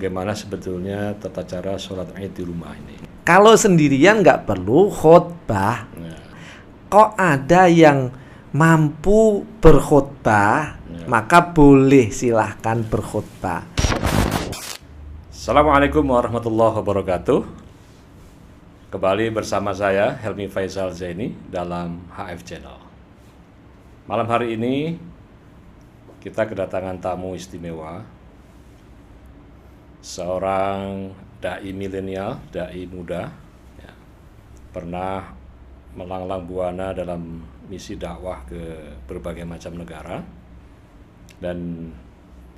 bagaimana sebetulnya tata cara sholat Id di rumah ini. Kalau sendirian nggak perlu khutbah. Kok ada yang mampu berkhutbah, maka boleh silahkan berkhutbah. Assalamualaikum warahmatullahi wabarakatuh. Kembali bersama saya Helmi Faisal Zaini dalam HF Channel. Malam hari ini kita kedatangan tamu istimewa, seorang dai milenial, dai muda, ya, pernah melanglang buana dalam misi dakwah ke berbagai macam negara, dan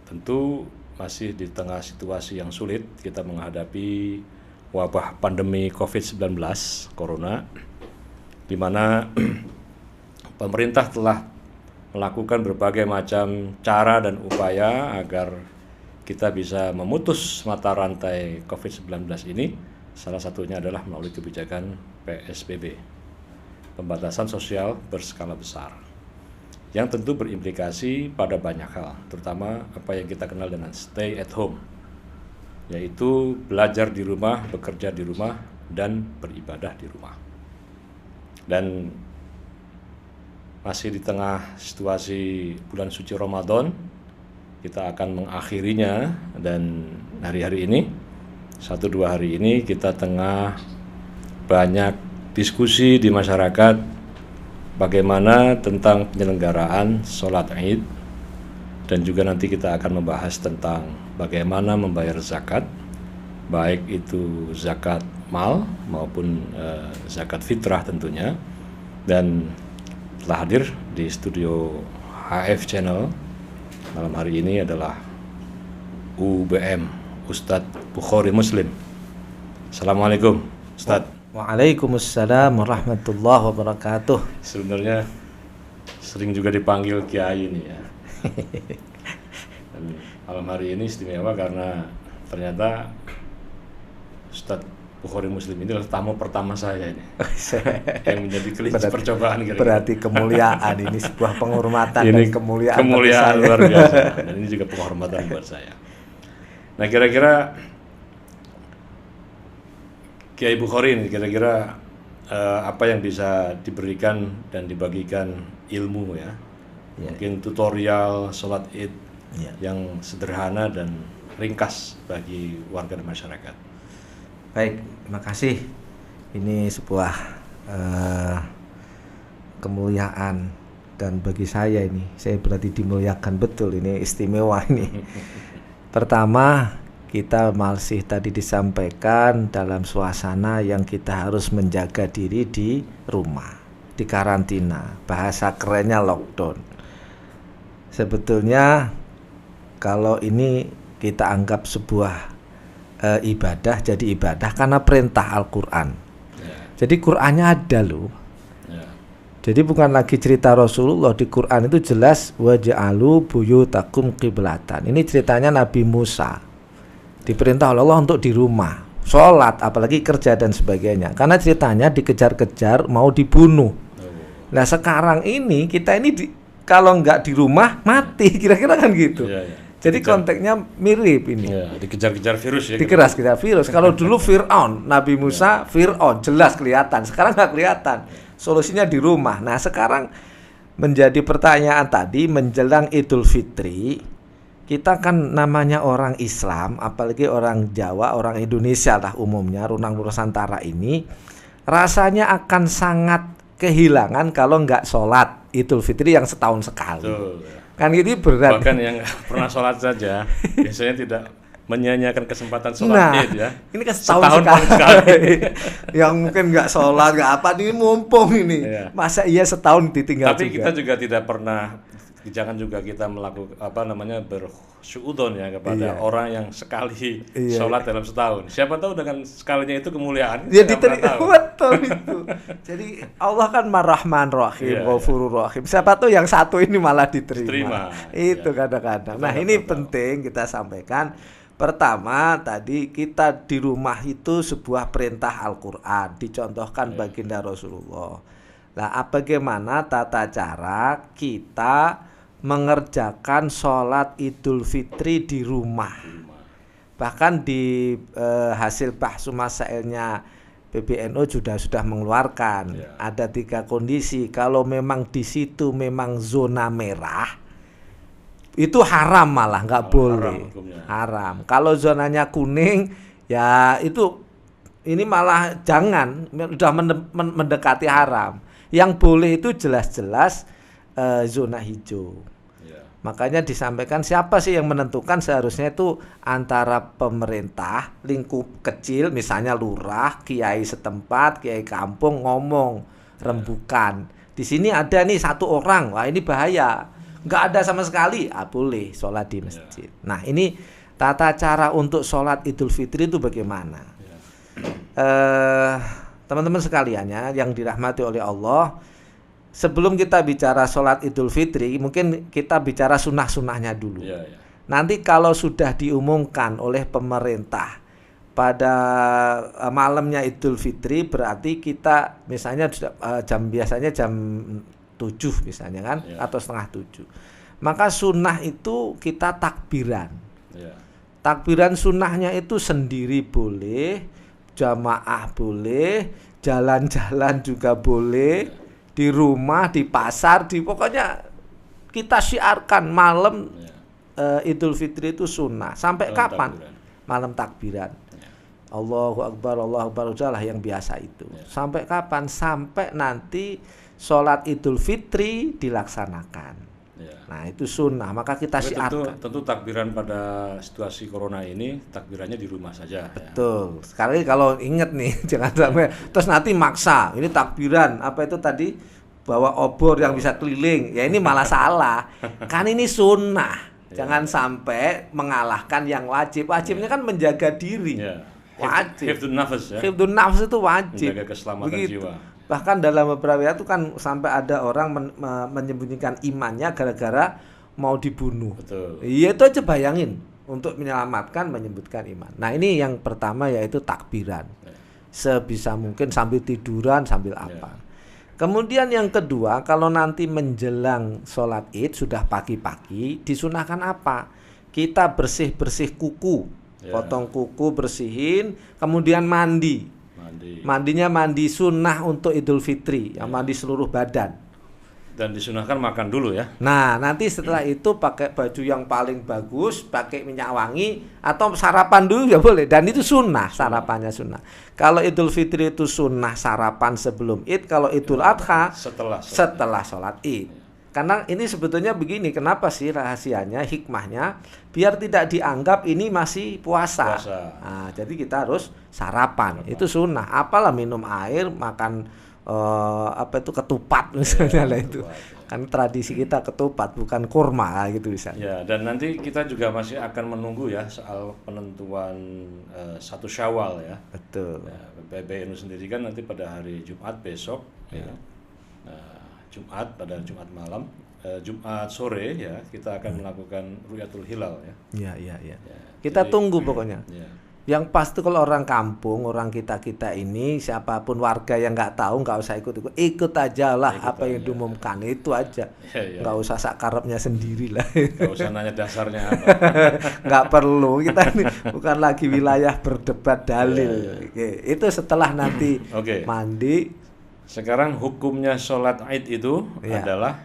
tentu masih di tengah situasi yang sulit kita menghadapi wabah pandemi COVID-19 Corona, di mana pemerintah telah melakukan berbagai macam cara dan upaya agar kita bisa memutus mata rantai COVID-19 ini. Salah satunya adalah melalui kebijakan PSBB, pembatasan sosial berskala besar, yang tentu berimplikasi pada banyak hal, terutama apa yang kita kenal dengan stay at home, yaitu belajar di rumah, bekerja di rumah, dan beribadah di rumah. Dan masih di tengah situasi bulan suci Ramadan, kita akan mengakhirinya, dan hari-hari ini, 1-2 hari ini kita tengah banyak diskusi di masyarakat bagaimana tentang penyelenggaraan sholat Id, dan juga nanti kita akan membahas tentang bagaimana membayar zakat, baik itu zakat mal maupun zakat fitrah tentunya. Dan telah hadir di studio HF Channel malam hari ini adalah UBM, Ustadz Bukhari Muslim. Assalamualaikum Ustadz. Waalaikumsalam warahmatullahi wabarakatuh. Sebenarnya sering juga dipanggil Kiai ini ya. Dan malam hari ini istimewa karena ternyata Ustadz Bukhari Muslim ini adalah tamu pertama saya ini. Yang menjadi kelinci percobaan kira-kira. Berarti kemuliaan ini sebuah penghormatan ini dan kemuliaan luar biasa. Dan ini juga penghormatan buat saya. Nah, kira-kira Kiai Bukhari ini kira-kira apa yang bisa diberikan dan dibagikan ilmu ya, mungkin tutorial sholat Id yang sederhana dan ringkas bagi warga dan masyarakat. Baik, terima kasih. Ini sebuah kemuliaan, dan bagi saya ini, saya berarti dimuliakan betul, ini istimewa ini. Pertama, kita masih tadi disampaikan dalam suasana yang kita harus menjaga diri di rumah, di karantina, bahasa kerennya lockdown. Sebetulnya kalau ini kita anggap sebuah ibadah, jadi ibadah karena perintah Al-Quran. Jadi Qurannya ada loh. Jadi bukan lagi cerita Rasulullah, di Quran itu jelas waj'alu buyutakum qiblatan. Ini ceritanya Nabi Musa. Diperintah oleh Allah untuk di rumah sholat, apalagi kerja dan sebagainya, karena ceritanya dikejar-kejar mau dibunuh. Nah sekarang ini kita ini kalau nggak di rumah mati, kira-kira kan gitu. Jadi konteksnya mirip ini. Dikejar-kejar virus ya. Dikejar virus. Kalau dulu Fir'aun, Nabi Musa Fir'aun jelas kelihatan, sekarang nggak kelihatan. Solusinya di rumah. Nah sekarang menjadi pertanyaan tadi menjelang Idul Fitri. Kita kan namanya orang Islam, apalagi orang Jawa, orang Indonesia lah umumnya, Runang Nusantara ini, rasanya akan sangat kehilangan kalau nggak sholat Idul Fitri yang setahun sekali. Betul. Kan ini berat. Bahkan yang pernah sholat saja biasanya tidak menyanyiakan kesempatan sholat Id ya. Ini kan setahun sekali. Yang mungkin nggak sholat, nggak apa, ini mumpung ini. Masa iya setahun ditinggal. Tapi juga kita juga tidak pernah, jangan juga kita melakukan bersyuudzon ya kepada orang yang sekali sholat dalam setahun. Siapa tahu dengan sekalinya itu kemuliaan. Ya diterima, betul itu. Jadi Allah kan Ar-Rahman Rahim, Ghafurur Rahim. Siapa tahu yang satu ini malah diterima. Itu kadang-kadang. Nah ini penting kita sampaikan. Pertama tadi kita di rumah itu sebuah perintah Al-Quran, dicontohkan baginda Rasulullah. Nah bagaimana tata cara kita mengerjakan sholat Idul Fitri di rumah. Bahkan di hasil bahsu masailnya PBNU sudah mengeluarkan ada 3 kondisi. Kalau memang di situ memang zona merah, itu haram, malah nggak boleh, haram. Kalau zonanya kuning, ya itu ini malah jangan, udah mendekati haram. Yang boleh itu jelas-jelas zona hijau. Makanya disampaikan siapa sih yang menentukan, seharusnya itu antara pemerintah, lingkup kecil, misalnya lurah, kiai setempat, kiai kampung ngomong, rembukan. Di sini ada nih 1 orang, wah ini bahaya. Nggak ada sama sekali, boleh sholat di masjid. Nah ini tata cara untuk sholat Idul Fitri itu bagaimana? Teman-teman sekalian ya, yang dirahmati oleh Allah, sebelum kita bicara sholat Idul Fitri, mungkin kita bicara sunnah-sunnahnya dulu. Nanti kalau sudah diumumkan oleh pemerintah pada malamnya Idul Fitri, berarti kita misalnya biasanya jam 7 misalnya kan, atau setengah 7. Maka sunnah itu kita takbiran. Takbiran sunnahnya itu sendiri boleh, jamaah boleh, jalan-jalan juga boleh. Di rumah, di pasar, pokoknya kita syiarkan malam Idul Fitri itu sunnah. Sampai kapan? Malam takbiran. Allahu Akbar, udahlah yang biasa itu. Sampai kapan? Sampai nanti sholat Idul Fitri dilaksanakan. Nah itu sunnah, maka kita syiarkan. Tentu takbiran pada situasi corona ini, takbirannya di rumah saja. Betul. Sekali kalau ingat nih, jangan sampai terus nanti maksa. Ini takbiran, apa itu tadi, bawa obor yang bisa keliling. Ya ini malah salah. Kan ini sunnah. Jangan sampai mengalahkan yang wajib. Wajibnya kan menjaga diri. Wajib. Hifdzun nafas ya. Hifdzun nafas itu wajib. Menjaga keselamatan jiwa. Bahkan dalam beberapa ayat itu kan sampai ada orang menyembunyikan imannya gara-gara mau dibunuh. Betul. Iya itu aja, bayangin, untuk menyelamatkan menyebutkan iman. Nah ini yang pertama, yaitu takbiran. Sebisa mungkin sambil tiduran, sambil apa. Kemudian yang kedua, kalau nanti menjelang sholat Id sudah pagi-pagi, disunahkan apa? Kita bersih-bersih kuku, potong kuku, bersihin, kemudian mandi. Mandinya mandi sunnah untuk Idul Fitri, yang mandi seluruh badan. Dan disunahkan makan dulu ya. Nah nanti setelah itu pakai baju yang paling bagus, pakai minyak wangi, atau sarapan dulu ya boleh. Dan itu sunnah, sarapannya sunnah. Kalau Idul Fitri itu sunnah sarapan sebelum Id. Kalau Idul Adha setelah sholat Id. Karena ini sebetulnya begini, kenapa sih rahasianya, hikmahnya, biar tidak dianggap ini masih puasa. Nah, jadi kita harus sarapan. Itu sunnah. Apalah minum air, makan ketupat misalnya lah itu. Kan tradisi kita ketupat, bukan kurma gitu misalnya. Dan nanti kita juga masih akan menunggu ya soal penentuan 1 Syawal ya. Betul. PBNU sendiri kan nanti pada hari Jumat besok pada Jumat malam, Jumat sore ya, kita akan melakukan Ru'yatul Hilal ya. Iya. Kita tunggu pokoknya. Yang pasti kalau orang kampung, orang kita ini, siapapun warga yang nggak tahu, nggak usah ikut aja lah apa yang diumumkan, itu aja. Nggak usah sakarepnya sendiri lah. Nggak usah nanya dasarnya apa. Nggak perlu, kita ini bukan lagi wilayah berdebat dalil. Itu setelah nanti mandi. Sekarang hukumnya sholat Id itu adalah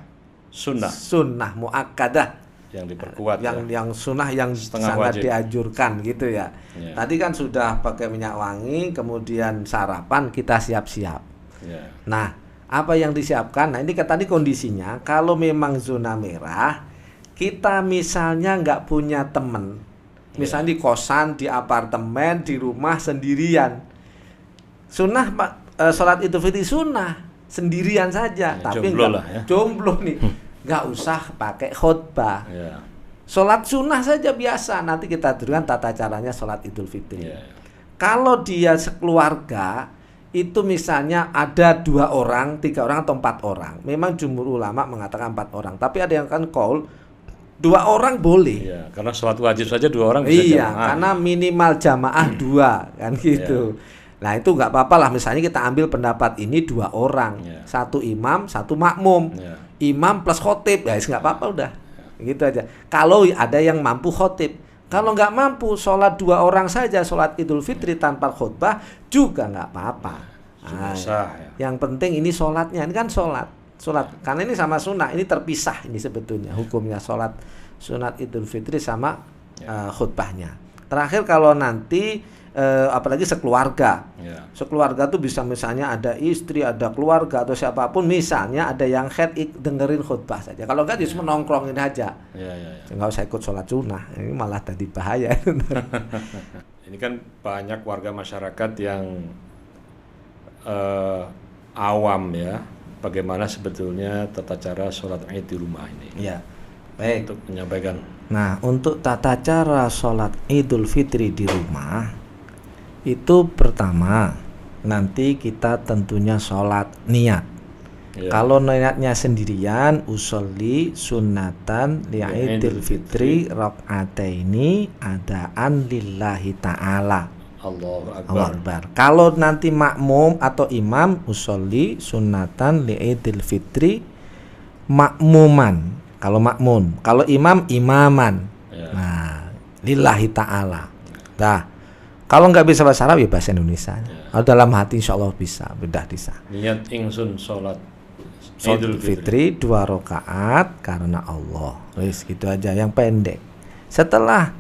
sunnah. Sunnah muakkadah. Yang diperkuat. Yang sunnah yang sangat wajib. Dianjurkan gitu ya. Tadi kan sudah pakai minyak wangi, kemudian sarapan, kita siap-siap. Nah, apa yang disiapkan? Nah ini tadi kondisinya, kalau memang zona merah, kita misalnya nggak punya teman, misalnya di kosan, di apartemen, di rumah sendirian. Sunnah Pak. Sholat Idul Fitri sunnah sendirian saja, tapi jomblo nih, nggak usah pakai khutbah. Sholat sunnah saja biasa. Nanti kita turunkan tata caranya sholat Idul Fitri. Kalau dia sekeluarga, itu misalnya ada 2 orang, 3 orang atau 4 orang. Memang jumhur ulama mengatakan 4 orang, tapi ada yang kan qaul 2 orang boleh. Karena sholat wajib saja 2 orang bisa jamaah. Karena minimal jamaah 2 kan gitu. Nah itu nggak apa-apa lah, misalnya kita ambil pendapat ini 2 orang, 1 imam, 1 makmum, imam plus khotib, guys nggak apa-apa udah, gitu aja. Kalau ada yang mampu khotib, Kalau nggak mampu sholat 2 orang saja, sholat Idul Fitri tanpa khutbah juga nggak apa-apa. Sudah sah, ya. Yang penting ini sholatnya, ini kan sholat, karena ini sama sunnah, ini terpisah ini sebetulnya hukumnya sholat sunat Idul Fitri sama khutbahnya. Terakhir kalau nanti apalagi sekeluarga, sekeluarga tuh bisa misalnya ada istri, ada keluarga atau siapapun, misalnya ada yang head dengerin khutbah saja. Kalau enggak cuma nongkrongin aja, nggak usah ikut sholat sunnah. Ini malah tadi bahaya. Ini kan banyak warga masyarakat yang awam ya, bagaimana sebetulnya tata cara sholat Id di rumah ini. Ya, baik. Untuk menyampaikan. Nah, untuk tata cara sholat Idul Fitri di rumah, itu pertama, nanti kita tentunya sholat niat. Kalau niatnya sendirian, usolli sunnatan li'idil fitri raq'ataini adaan lillahi ta'ala. Allahu Akbar. Kalau nanti makmum atau imam, usolli sunnatan li'idil fitri makmuman. Kalau makmum, kalau imam, imaman. Nah, lillahi ta'ala. Dah. Kalau nggak bisa bahasa Arab ya bahasa Indonesia. Kalau dalam hati insya Allah bisa, bedah bisa. Niat ingsun sholat Idul Fitri 2 rakaat karena Allah. Wis gitu aja, yang pendek. Setelah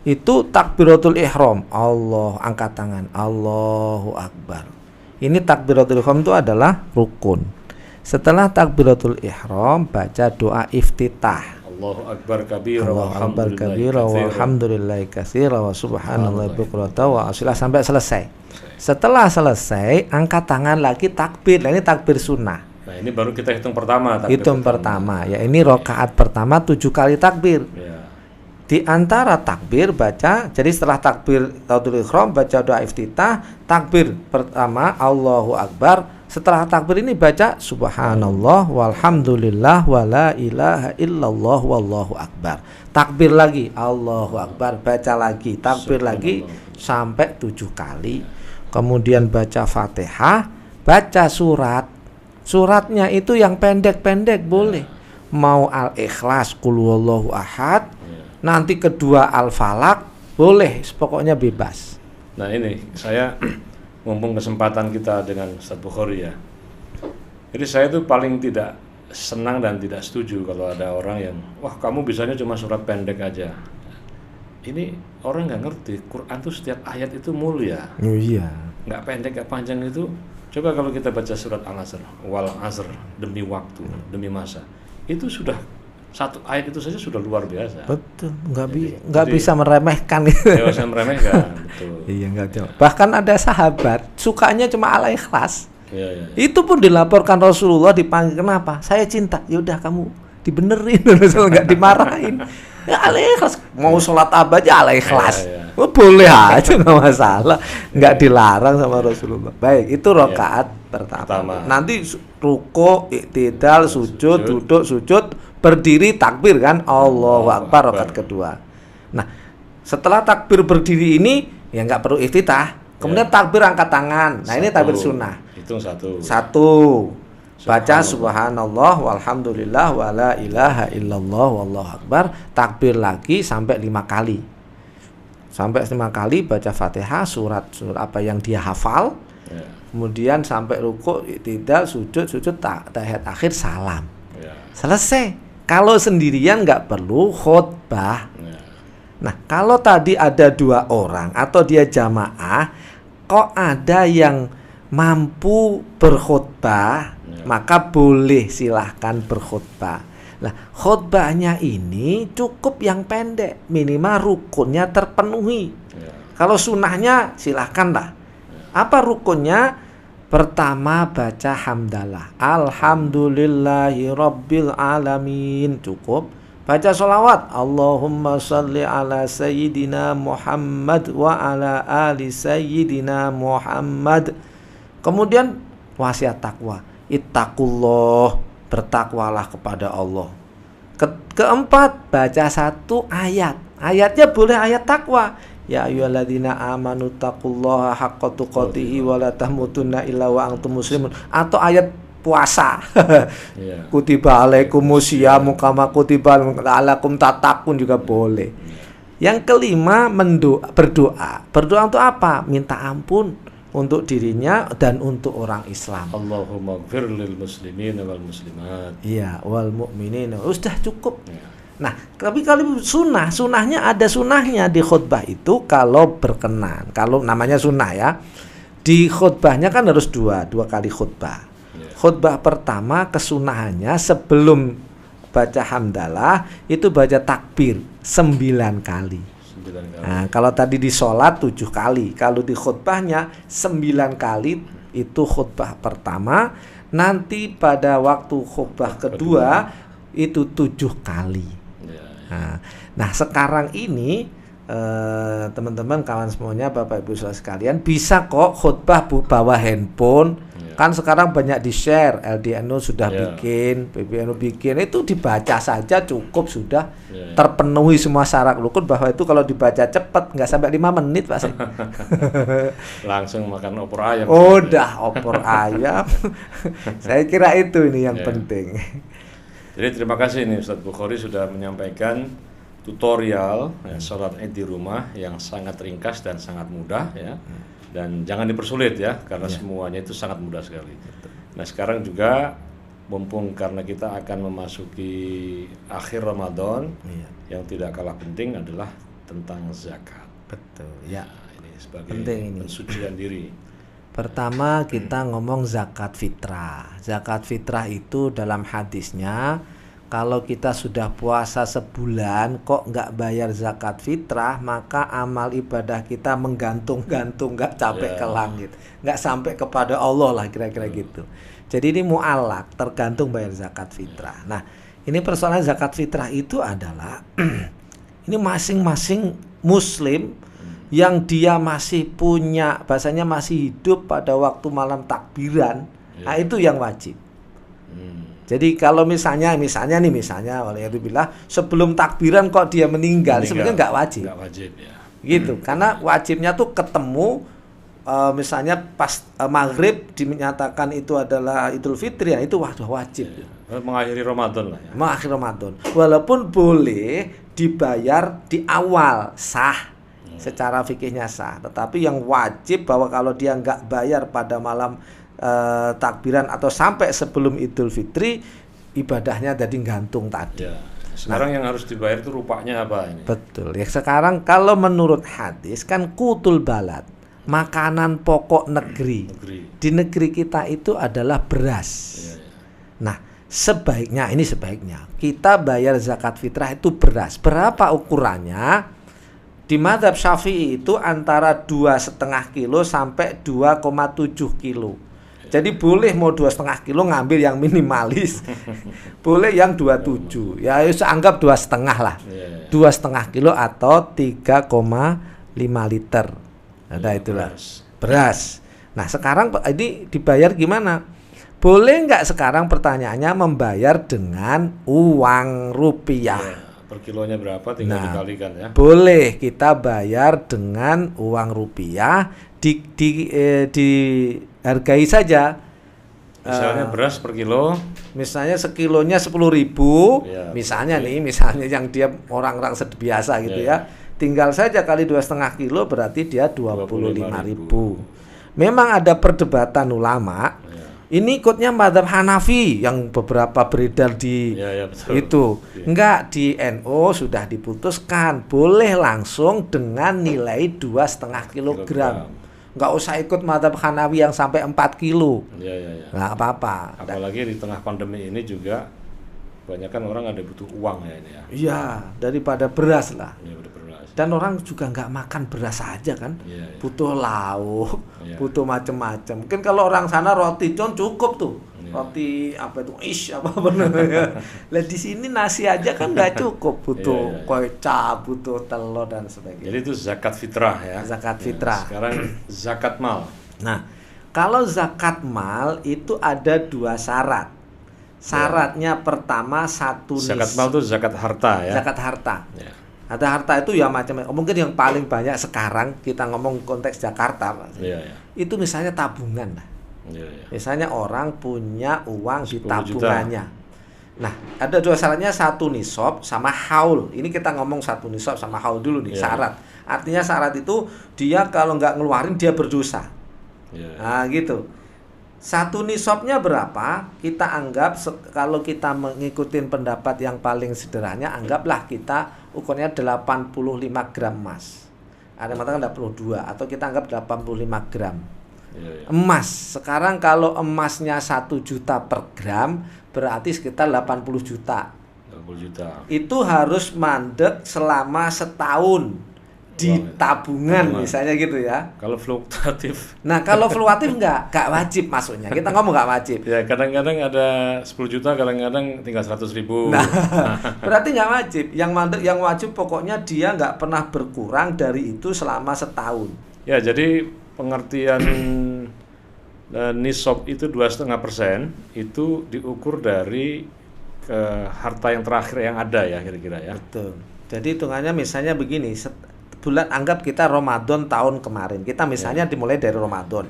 itu takbiratul ihram, Allah angkat tangan, Allahu Akbar. Ini takbiratul ihram itu adalah rukun. Setelah takbiratul ihram baca doa iftitah. Allahu Akbar kabira walhamdulillahi katsira wa subhanallahi bukrata wa asila sampai selesai. Setelah selesai angkat tangan lagi takbir. Nah, ini takbir sunnah. Nah, ini baru kita hitung pertama. Hitung pertama. Ya, ini rakaat pertama 7 kali takbir. Di antara takbir baca, jadi setelah takbir takbiratul ihram baca doa iftitah, takbir pertama Allahu Akbar. Setelah takbir ini baca subhanallah walhamdulillah wala ilaha illallah wallahu akbar. Takbir lagi Allahu Akbar, baca lagi, takbir lagi sampai 7 kali. Kemudian baca Fatihah, baca surat. Suratnya itu yang pendek-pendek boleh. Mau Al-Ikhlas, Qul huwallahu ahad, nanti kedua Al-Falaq, boleh, pokoknya bebas. Nah, ini saya mumpung kesempatan kita dengan Ustaz Bukhari ya. Jadi saya tuh paling tidak senang dan tidak setuju kalau ada orang yang, wah kamu bisanya cuma surat pendek aja. Ini orang nggak ngerti, Quran tuh setiap ayat itu mulia. Oh iya. Nggak pendek, nggak panjang itu. Coba kalau kita baca surat Al-Asr, wal asr, demi waktu, demi masa. Itu sudah satu ayat itu saja sudah luar biasa. Betul, nggak bisa meremehkan gitu. Nggak bisa meremehkan, betul. Iya nggak jauh. Bahkan ada sahabat sukanya cuma Al-Ikhlas. Ya. Itu pun dilaporkan Rasulullah, dipanggil, kenapa? Saya cinta. Yaudah kamu dibenerin, nggak dimarahin. Ya Al-Ikhlas, mau sholat apa aja Al-Ikhlas. Oh, boleh aja, nggak masalah, nggak dilarang sama Rasulullah. Baik, itu rakaat pertama. Nanti ruko, iktidal, sujud, duduk, sujud, berdiri, takbir kan, Allahu Akbar rakaat kedua. Nah, setelah takbir berdiri ini ya nggak perlu iftitah. Kemudian takbir angkat tangan. Nah, ini takbir sunnah. Hitung satu. Baca subhanallah walhamdulillah wala ilaha illallah wallahu akbar. Takbir lagi sampai 5 kali. Sampai 5 kali baca Fatihah, surat apa yang dia hafal. Kemudian sampai ruku, iktidal, sujud, tahiyat akhir, salam. Selesai. Kalau sendirian nggak perlu khutbah. Nah, kalau tadi ada 2 orang atau dia jamaah, kok ada yang mampu berkhutbah, maka boleh silahkan berkhutbah. Nah, khutbahnya ini cukup yang pendek, minimal rukunnya terpenuhi. Kalau sunnahnya silahkanlah. Apa rukunnya? Pertama baca hamdalah, alhamdulillahi rabbil alamin, cukup. Baca sholawat, Allahumma salli ala sayyidina Muhammad wa ala ali sayyidina Muhammad. Kemudian wasiat takwa, ittaqullah, bertakwalah kepada Allah. Keempat, baca 1 ayat. Ayatnya boleh ayat takwa. Ya ayyuhalladzina amanu taqullaha haqqa tuqatih wa la tamutunna illa wa antum muslimun. Atau ayat puasa. Kutiba alaikumus syiyamu kama kutiba alaikum tattaqun juga boleh. Yang kelima berdoa. Berdoa untuk apa? Minta ampun untuk dirinya dan untuk orang Islam. Allahumma ighfir lil muslimin wal muslimat. Iya, wal mu'minin. Sudah cukup. Ya. Nah, tapi kalau sunnahnya ada sunnahnya di khutbah itu kalau berkenan. Kalau namanya sunnah ya. Di khutbahnya kan harus dua kali khutbah. Ya. Khutbah pertama kesunahannya sebelum baca hamdalah itu baca takbir 9 kali. Nah, kalau tadi di sholat 7 kali, kalau di khutbahnya 9 kali itu khutbah pertama. Nanti pada waktu khutbah kedua itu 7 kali. Nah sekarang ini teman-teman kawan semuanya, Bapak Ibu saudara sekalian, bisa kok khutbah bawa handphone. Kan sekarang banyak di share, LDNU sudah bikin, PBNU bikin, itu dibaca saja cukup sudah terpenuhi semua syarat rukun, bahwa itu kalau dibaca cepat nggak sampai 5 menit Pak. Langsung makan opor ayam. Udah opor ayam. Saya kira itu ini yang penting. Jadi terima kasih nih Ustadz Bukhari sudah menyampaikan tutorial sholat Id di rumah yang sangat ringkas dan sangat mudah ya. Dan jangan dipersulit ya, karena semuanya itu sangat mudah sekali. Nah sekarang juga mumpung karena kita akan memasuki akhir Ramadan, yang tidak kalah penting adalah tentang zakat. Betul. Ya. Ini sebagai pensucian diri. Pertama kita ngomong zakat fitrah. Zakat fitrah itu dalam hadisnya, kalau kita sudah puasa sebulan kok nggak bayar zakat fitrah, maka amal ibadah kita menggantung-gantung, nggak capek ke langit, nggak sampai kepada Allah lah, kira-kira gitu. Jadi ini mu'allak, tergantung bayar zakat fitrah. Nah ini persoalan zakat fitrah itu adalah ini masing-masing muslim yang dia masih punya, bahasanya masih hidup pada waktu malam takbiran, nah itu yang wajib. Jadi kalau misalnya waliyadzubillah sebelum takbiran kok dia meninggal sebenarnya nggak wajib. Nggak wajib ya. Gitu, karena wajibnya tuh ketemu misalnya pas maghrib dinyatakan itu adalah Idul Fitri, ya itu wajib. Mengakhiri Ramadan lah ya. Mengakhiri Ramadan. Walaupun boleh dibayar di awal sah, secara fikihnya sah. Tetapi yang wajib bahwa kalau dia nggak bayar pada malam takbiran atau sampai sebelum Idul Fitri, ibadahnya jadi gantung tadi. Ya. Sekarang yang harus dibayar itu rupanya apa ini? Betul. Ya sekarang kalau menurut hadis kan kutul balad, makanan pokok negeri. Di negeri kita itu adalah beras. Ya. Nah, sebaiknya kita bayar zakat fitrah itu beras. Berapa ukurannya? Di mazhab Syafi'i itu antara 2,5 kilo sampai 2,7 kilo. Jadi boleh mau 2,5 kilo ngambil yang minimalis, boleh yang 27. Ya anggap 2,5 lah, 2,5 kilo atau 3,5 liter. Ada itulah beras. Nah sekarang ini dibayar gimana? Boleh nggak sekarang pertanyaannya membayar dengan uang rupiah? Per kilonya berapa tinggal dikalikan ya. Boleh kita bayar dengan uang rupiah, dihargai saja. Misalnya beras per kilo, misalnya sekilonya 10.000, misalnya yang dia orang-orang biasa gitu ya. Tinggal saja kali 2,5 kilo berarti dia 25.000. Memang ada perdebatan ulama. Ini ikutnya mazhab Hanafi yang beberapa beredar di itu. Enggak, di NU sudah diputuskan boleh langsung dengan nilai 2,5 kilogram. Enggak usah ikut mazhab Hanafi yang sampai 4 kilo. Enggak apa-apa. Apalagi di tengah pandemi ini juga banyak kan orang ada butuh uang ya ini ya. Iya, daripada beras lah. Iya, beras. Dan orang juga nggak makan beras saja kan, butuh lauk, butuh macam-macam. Mungkin kalau orang sana roti con cukup tuh, roti apa itu apa namanya. Lah di sini nasi aja kan nggak cukup, butuh kecap, butuh telur dan sebagainya. Jadi itu zakat fitrah ya. Zakat fitrah. Sekarang zakat mal. Nah, kalau zakat mal itu ada 2 syarat. Syaratnya pertama zakat mal itu zakat harta ya. Zakat harta. Ada harta itu ya macam-macam. Mungkin yang paling banyak sekarang kita ngomong konteks Jakarta, itu misalnya tabungan lah. Misalnya orang punya uang di tabungannya. Nah, ada dua syaratnya, satu nisab sama haul. Ini kita ngomong satu nisab sama haul dulu nih, syarat. Artinya syarat itu dia kalau nggak ngeluarin dia berdosa. Nah, gitu. Satu nisabnya berapa? Kita anggap kalau kita mengikuti pendapat yang paling sederhana, anggaplah kita ukurnya 85 gram emas. Ada yang mengatakan 82 atau kita anggap 85 gram. Emas. Sekarang kalau emasnya 1 juta per gram, berarti sekitar 80 juta. 80 juta. Itu harus mandek selama setahun di tabungan misalnya gitu ya. Kalau fluktuatif. Nah, kalau fluktuatif nggak wajib masuknya. Kita ngomong nggak wajib. Ya, kadang-kadang ada 10 juta, kadang-kadang tinggal 100.000. Nah, berarti nggak wajib. Yang mandek, yang wajib pokoknya dia nggak pernah berkurang dari itu selama setahun. Ya, jadi pengertian nisab itu 2,5% itu diukur dari harta yang terakhir yang ada ya kira-kira ya. Betul. Jadi hitungannya misalnya begini, bulan anggap kita Ramadan tahun kemarin. Kita misalnya dimulai dari Ramadan.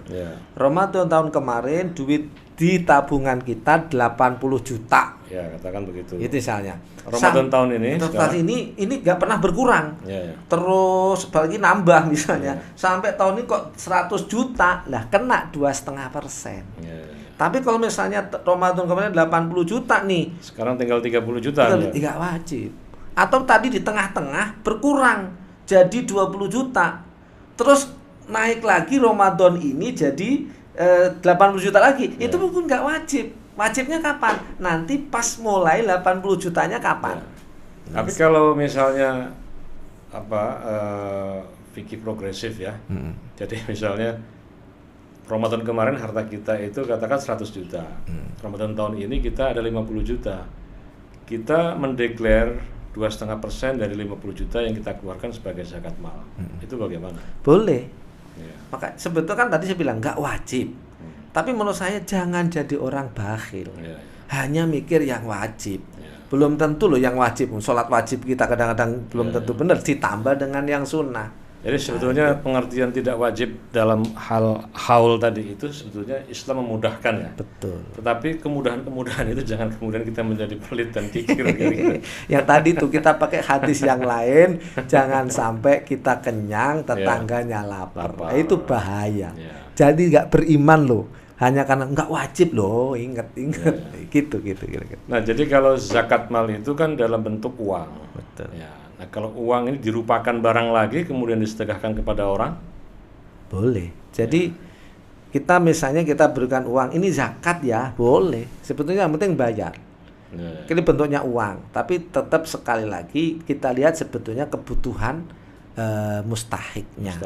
Ramadan tahun kemarin duit di tabungan kita 80 juta. Ya, katakan begitu. Itu misalnya. Ramadan tahun ini. Ini nggak pernah berkurang. Terus bagi nambah misalnya. Sampai tahun ini kok 100 juta. Lah kena 2,5%. Tapi kalau misalnya Ramadan kemarin 80 juta nih. Sekarang tinggal 30 juta. Nggak wajib. Atau tadi di tengah-tengah berkurang. Jadi 20 juta. Terus naik lagi Ramadan ini jadi 80 juta lagi. Itu pun nggak wajib. Wajibnya kapan? Nanti pas mulai 80 jutanya kapan? Tapi kalau misalnya fikih progresif ya. Jadi misalnya Ramadan kemarin harta kita itu katakan 100 juta. Ramadan tahun ini kita ada 50 juta. Kita mendeklar 2,5% dari 50 juta yang kita keluarkan sebagai zakat mal. Itu bagaimana? Boleh. Maka sebetulnya kan tadi saya bilang nggak wajib. Tapi menurut saya jangan jadi orang bakhil. Hanya mikir yang wajib. Belum tentu loh yang wajib. Sholat wajib kita kadang-kadang belum tentu benar. Ditambah dengan yang sunnah. Jadi sebetulnya pengertian tidak wajib dalam hal haul tadi itu sebetulnya Islam memudahkan ya. Betul. Tetapi kemudahan-kemudahan itu jangan kemudian kita menjadi pelit dan kikir. Yang tadi tuh kita pakai hadis yang lain, jangan sampai kita kenyang tetangganya lapar. Nah, itu bahaya. Jadi nggak beriman loh. Hanya karena nggak wajib loh, ingat gitu. Nah, jadi kalau zakat mal itu kan dalam bentuk uang. Betul. Nah, kalau uang ini dirupakan barang lagi kemudian disedekahkan kepada orang, boleh. Jadi kita misalnya kita berikan uang, ini zakat ya, boleh. Sebetulnya yang penting bayar. Ini bentuknya uang, tapi tetap sekali lagi kita lihat sebetulnya kebutuhan mustahiknya.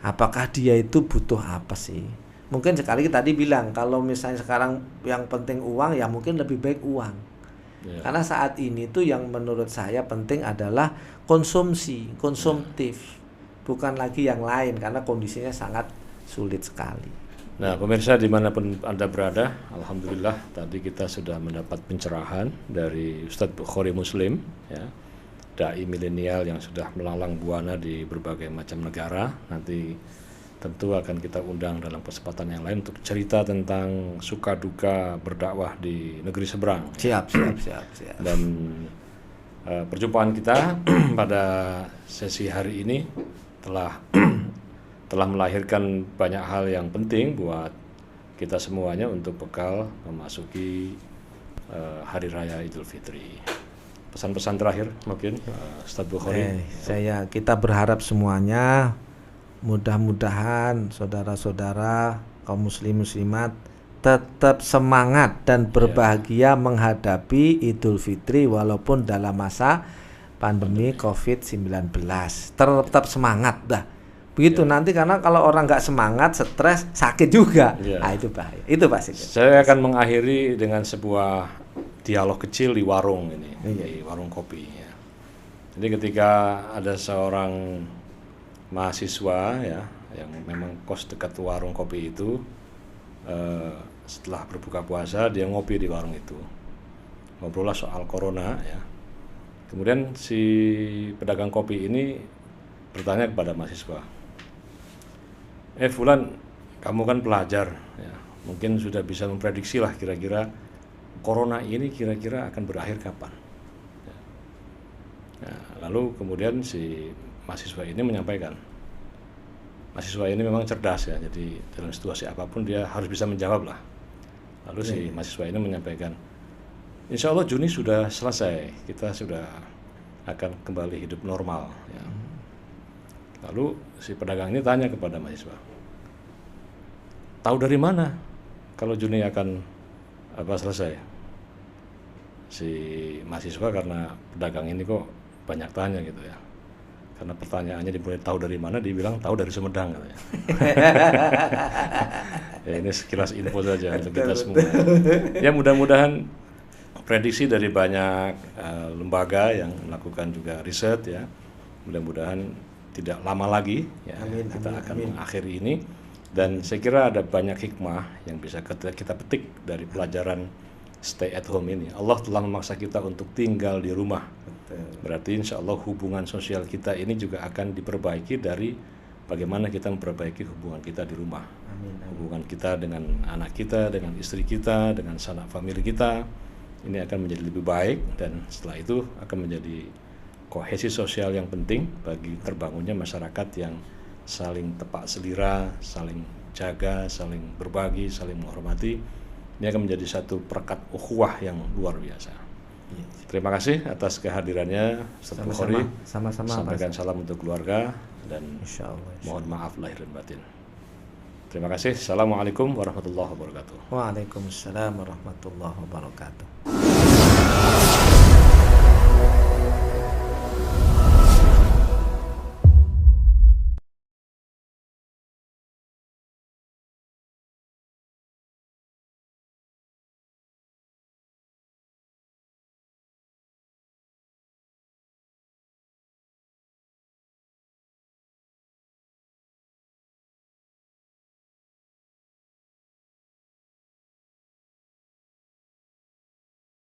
Apakah dia itu butuh apa sih? Mungkin sekali tadi bilang kalau misalnya sekarang yang penting uang, ya mungkin lebih baik uang. Karena saat ini tuh yang menurut saya penting adalah konsumtif, bukan lagi yang lain karena kondisinya sangat sulit sekali. Nah, pemirsa dimanapun Anda berada, alhamdulillah tadi kita sudah mendapat pencerahan dari Ustadz Bukhari Muslim, ya, dai milenial yang sudah melanglang buana di berbagai macam negara. Nanti tentu akan kita undang dalam kesempatan yang lain untuk cerita tentang suka duka berdakwah di negeri seberang. Siap. Dan perjumpaan kita pada sesi hari ini telah melahirkan banyak hal yang penting buat kita semuanya untuk bekal memasuki Hari Raya Idul Fitri. Pesan-pesan terakhir mungkin Ustadz Bukhari. Kita berharap semuanya mudah-mudahan saudara-saudara kaum muslim muslimat tetap semangat dan berbahagia menghadapi Idul Fitri walaupun dalam masa pandemi COVID-19. Tetap semangat dah. Begitu nanti karena kalau orang nggak semangat, stres, sakit juga. Nah, itu bahaya. Itu pasti. Saya akan mengakhiri dengan sebuah dialog kecil di warung ini, di warung kopi ya. Jadi ketika ada seorang mahasiswa ya yang memang kos dekat warung kopi itu, setelah berbuka puasa dia ngopi di warung itu, ngobrollah soal corona ya. Kemudian si pedagang kopi ini bertanya kepada mahasiswa, Fulan, kamu kan pelajar ya, mungkin sudah bisa memprediksi lah kira-kira corona ini kira-kira akan berakhir kapan. Nah, lalu kemudian si mahasiswa ini menyampaikan, mahasiswa ini memang cerdas ya, jadi dalam situasi apapun dia harus bisa menjawab lah. Lalu si mahasiswa ini menyampaikan, insya Allah Juni sudah selesai, kita sudah akan kembali hidup normal ya. Lalu si pedagang ini tanya kepada mahasiswa, tahu dari mana kalau Juni akan selesai? Si mahasiswa karena pedagang ini kok banyak tanya gitu ya, karena pertanyaannya dimulai tahu dari mana, dia bilang tahu dari Sumedang katanya. Ya, ini sekilas info saja untuk kita semua. Ya mudah-mudahan prediksi dari banyak lembaga yang melakukan juga riset ya, mudah-mudahan tidak lama lagi ya, kita akan mengakhiri ini. Dan saya kira ada banyak hikmah yang bisa kita petik dari pelajaran stay at home ini. Allah telah memaksa kita untuk tinggal di rumah. Berarti insya Allah hubungan sosial kita ini juga akan diperbaiki dari bagaimana kita memperbaiki hubungan kita di rumah. Hubungan kita dengan anak kita, dengan istri kita, dengan sanak famili kita, ini akan menjadi lebih baik, dan setelah itu akan menjadi kohesi sosial yang penting bagi terbangunnya masyarakat yang saling tepak selira, saling jaga, saling berbagi, saling menghormati. Ini akan menjadi satu perekat ukhuwah yang luar biasa. Terima kasih atas kehadirannya Ustaz Bukhari. Sama-sama. Sampaikan salam untuk keluarga dan Insyaallah. Mohon maaf lahir dan batin. Terima kasih. Assalamualaikum warahmatullahi wabarakatuh. Waalaikumsalam warahmatullahi wabarakatuh.